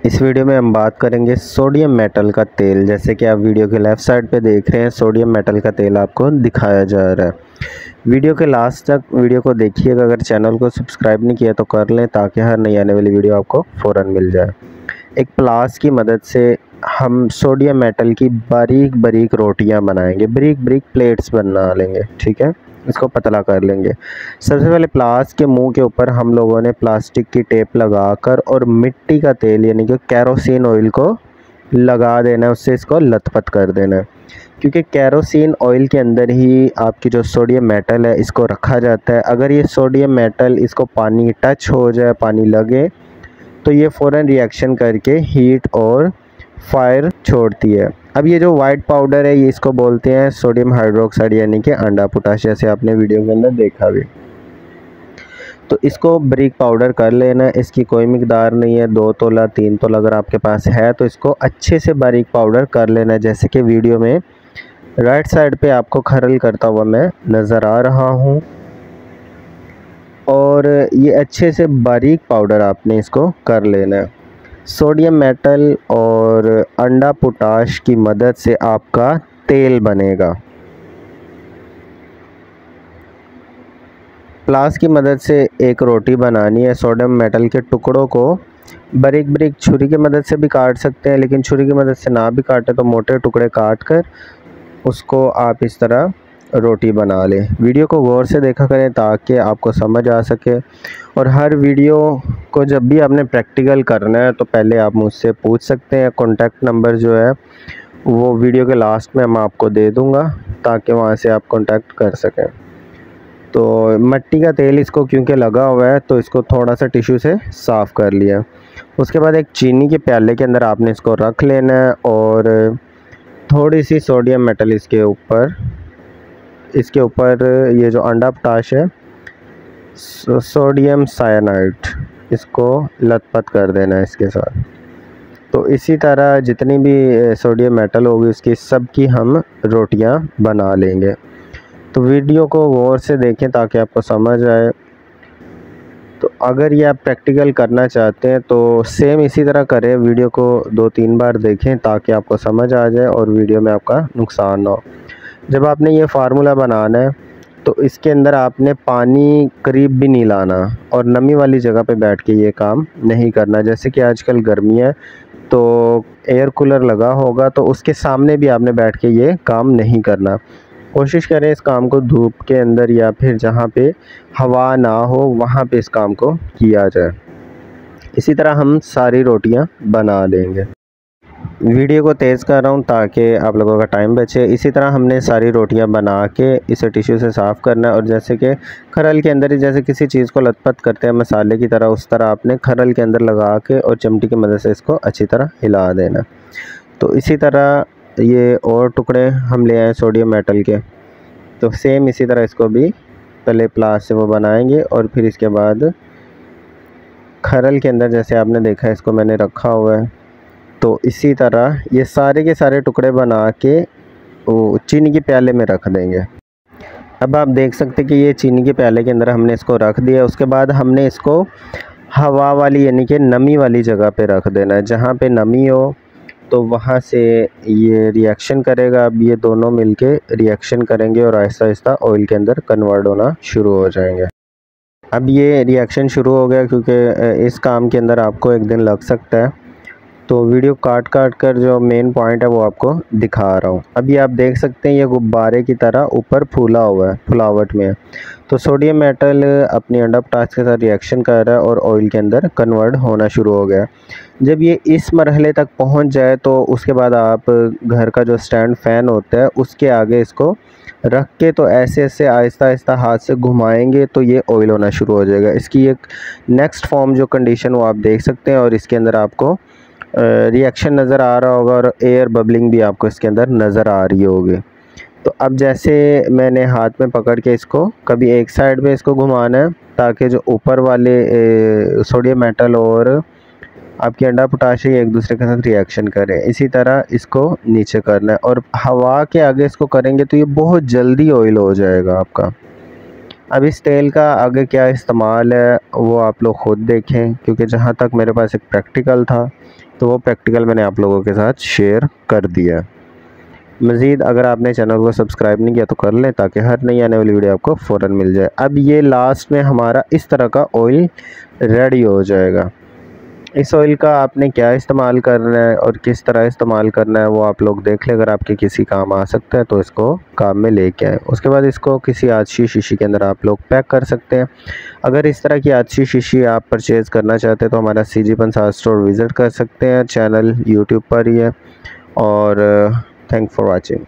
इस वीडियो में हम बात करेंगे सोडियम मेटल का तेल। जैसे कि आप वीडियो के लेफ़्ट साइड पे देख रहे हैं, सोडियम मेटल का तेल आपको दिखाया जा रहा है। वीडियो के लास्ट तक वीडियो को देखिएगा। अगर चैनल को सब्सक्राइब नहीं किया तो कर लें, ताकि हर नई आने वाली वीडियो आपको फ़ौरन मिल जाए। एक प्लास की मदद से हम सोडियम मेटल की बारीक बारीक रोटियां बनाएंगे, बारीक बारीक प्लेट्स बना लेंगे। ठीक है, इसको पतला कर लेंगे। सबसे पहले प्लास के मुंह के ऊपर हम लोगों ने प्लास्टिक की टेप लगाकर और मिट्टी का तेल यानी कि केरोसिन ऑयल को लगा देना है, उससे इसको लथपथ कर देना है। क्योंकि केरोसिन ऑयल के अंदर ही आपकी जो सोडियम मेटल है इसको रखा जाता है। अगर ये सोडियम मेटल इसको पानी टच हो जाए, पानी लगे, तो ये फ़ौरन रिएक्शन करके हीट और फायर छोड़ती है। अब ये जो वाइट पाउडर है, ये इसको बोलते हैं सोडियम हाइड्रोक्साइड यानी कि अंडा पोटाश, जैसे आपने वीडियो के अंदर देखा भी। तो इसको बारीक पाउडर कर लेना है। इसकी कोई मिकदार नहीं है, 2 तोला 3 तोला अगर आपके पास है तो इसको अच्छे से बारीक पाउडर कर लेना है। जैसे कि वीडियो में राइट साइड पे आपको खरल करता हुआ मैं नज़र आ रहा हूँ। और ये अच्छे से बारीक पाउडर आपने इसको कर लेना है। सोडियम मेटल और अंडा पोटाश की मदद से आपका तेल बनेगा। प्लास की मदद से एक रोटी बनानी है। सोडियम मेटल के टुकड़ों को बारीक बारीक छुरी की मदद से भी काट सकते हैं, लेकिन छुरी की मदद से ना भी काटे तो मोटे टुकड़े काट कर उसको आप इस तरह रोटी बना लें। वीडियो को गौर से देखा करें ताकि आपको समझ आ सके। और हर वीडियो को जब भी आपने प्रैक्टिकल करना है तो पहले आप मुझसे पूछ सकते हैं। कॉन्टैक्ट नंबर जो है वो वीडियो के लास्ट में मैं आपको दे दूंगा, ताकि वहाँ से आप कॉन्टैक्ट कर सकें। तो मिट्टी का तेल इसको क्योंकि लगा हुआ है तो इसको थोड़ा सा टिश्यू से साफ़ कर लिया। उसके बाद एक चीनी के प्याले के अंदर आपने इसको रख लेना है और थोड़ी सी सोडियम मेटल इसके ऊपर ये जो अंडा पोटाश है, सोडियम साइनाइड, इसको लथपथ कर देना है इसके साथ। तो इसी तरह जितनी भी सोडियम मेटल होगी उसकी सब की हम रोटियां बना लेंगे। तो वीडियो को गौर से देखें ताकि आपको समझ आए। तो अगर ये आप प्रैक्टिकल करना चाहते हैं तो सेम इसी तरह करें, वीडियो को 2-3 बार देखें ताकि आपको समझ आ जाए और वीडियो में आपका नुकसान ना हो। जब आपने ये फार्मूला बनाना है तो इसके अंदर आपने पानी करीब भी नहीं लाना और नमी वाली जगह पे बैठ के ये काम नहीं करना। जैसे कि आजकल गर्मी है तो एयर कूलर लगा होगा, तो उसके सामने भी आपने बैठ के ये काम नहीं करना। कोशिश करें इस काम को धूप के अंदर या फिर जहाँ पे हवा ना हो वहाँ पे इस काम को किया जाए। इसी तरह हम सारी रोटियां बना लेंगे। वीडियो को तेज़ कर रहा हूँ ताकि आप लोगों का टाइम बचे। इसी तरह हमने सारी रोटियां बना के इसे टिश्यू से साफ़ करना है। और जैसे कि खरल के अंदर ही जैसे किसी चीज़ को लथपथ करते हैं मसाले की तरह, उस तरह आपने खरल के अंदर लगा के और चिमटी की मदद से इसको अच्छी तरह हिला देना। तो इसी तरह ये और टुकड़े हम ले आए सोडियम मेटल के, तो सेम इसी तरह इसको भी पहले प्लास से वो बनाएंगे और फिर इसके बाद खरल के अंदर जैसे आपने देखा इसको मैंने रखा हुआ है। तो इसी तरह ये सारे के सारे टुकड़े बना के वो चीनी के प्याले में रख देंगे। अब आप देख सकते हैं कि ये चीनी के प्याले के अंदर हमने इसको रख दिया। उसके बाद हमने इसको हवा वाली यानी कि नमी वाली जगह पे रख देना है। जहाँ पे नमी हो तो वहाँ से ये रिएक्शन करेगा। अब ये दोनों मिलके रिएक्शन करेंगे और आहिस्ता आहिस्ता ऑयल के अंदर कन्वर्ट होना शुरू हो जाएंगे। अब ये रिएक्शन शुरू हो गया, क्योंकि इस काम के अंदर आपको एक दिन लग सकता है। तो वीडियो काट कर जो मेन पॉइंट है वो आपको दिखा रहा हूँ। अभी आप देख सकते हैं ये गुब्बारे की तरह ऊपर फूला हुआ है, फुलावट में है। तो सोडियम मेटल अपनी अंडा पोटाश के साथ रिएक्शन कर रहा है और ऑयल के अंदर कन्वर्ट होना शुरू हो गया। जब ये इस मरहले तक पहुँच जाए तो उसके बाद आप घर का जो स्टैंड फ़ैन होता है उसके आगे इसको रख के तो ऐसे ऐसे आहिस्ता आहिस्ता हाथ से घुमाएंगे तो ये ऑयल होना शुरू हो जाएगा। इसकी एक नेक्स्ट फॉर्म जो कंडीशन वो आप देख सकते हैं और इसके अंदर आपको रिएक्शन नज़र आ रहा होगा और एयर बबलिंग भी आपको इसके अंदर नज़र आ रही होगी। तो अब जैसे मैंने हाथ में पकड़ के इसको कभी एक साइड पे इसको घुमाना है ताकि जो ऊपर वाले सोडियम मेटल और आपकी अंडा पोटाश एक दूसरे के साथ रिएक्शन करें। इसी तरह इसको नीचे करना है और हवा के आगे इसको करेंगे तो ये बहुत जल्दी ऑयल हो जाएगा आपका। अब इस तेल का आगे क्या इस्तेमाल है वो आप लोग ख़ुद देखें, क्योंकि जहाँ तक मेरे पास एक प्रैक्टिकल था तो वो प्रैक्टिकल मैंने आप लोगों के साथ शेयर कर दिया। मज़ीद अगर आपने चैनल को सब्सक्राइब नहीं किया तो कर लें, ताकि हर नई आने वाली वीडियो आपको फ़ौरन मिल जाए। अब ये लास्ट में हमारा इस तरह का ऑयल रेडी हो जाएगा। इस ऑयल का आपने क्या इस्तेमाल करना है और किस तरह इस्तेमाल करना है वो आप लोग देख लें। अगर आपके किसी काम आ सकता है तो इसको काम में लेके आएँ। उसके बाद इसको किसी अच्छी शीशी के अंदर आप लोग पैक कर सकते हैं। अगर इस तरह की अच्छी शीशी आप परचेज़ करना चाहते हैं तो हमारा CG पंसार स्टोर विज़िट कर सकते हैं। चैनल यूट्यूब पर ही है। और थैंक फॉर वॉचिंग।